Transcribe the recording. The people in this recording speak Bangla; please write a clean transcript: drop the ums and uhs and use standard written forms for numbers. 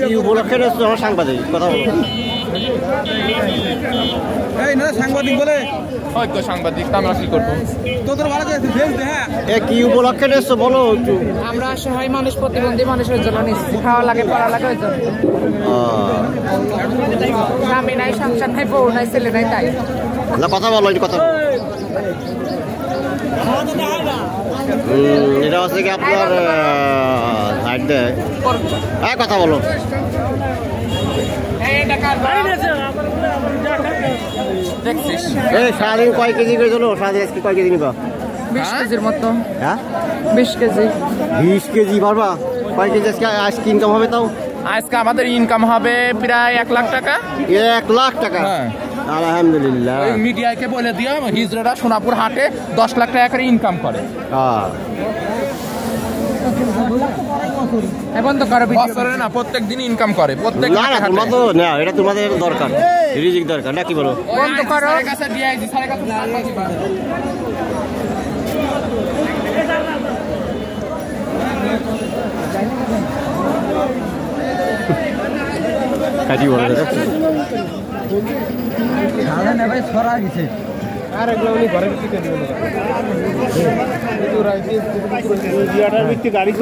কি উপলক্ষে সাংবাদিক কথা বলো। সাংবাদিক বলে হয়তো সাংবাদিক আমরা কি করবো? তোদের ভালো হ্যাঁ কি উপলক্ষে এসছো বলো একটু। আমরা সহায় মানুষ, প্রতিবন্ধী মানুষের জন্য নিচ্ছি, খাওয়া লাগে, পড়া লাগে, ওই জন্য। স্বামী নাই, সংসার নাই, বউ নাই, ছেলে নাই, তাই না কথা বলো কথা। এটা হচ্ছে কি আপনার সাইড দেয় কথা বলো। সারাদিন কয় কেজি করে চলো? সারাদিন আজকে কয় কেজি নিবা? 20 কেজির মতো। হ্যাঁ 20 কেজি। 20 কেজি পারবা? কয় কেজি আজকে ইনকাম হবে? তাও আজকে আমাদের ইনকাম হবে প্রায় 1 লাখ টাকা। 1 লাখ টাকা? আলহামদুলিল্লাহ। মিডিয়াকে বলে দিও হিজড়ারা সোনাপুর হাটে 10 লাখ টাকা করে ইনকাম করে। না প্রত্যেক দিন ইনকাম করে। প্রত্যেক না এটা তোমাদের দরকার, রিজিক দরকার না, কি বলো? বন্ধ করো। কাটি বলো ভাই ছড়া গেছে আর এগুলো উনি ঘরে ভিত্তি করে দিবেন। গাড়ি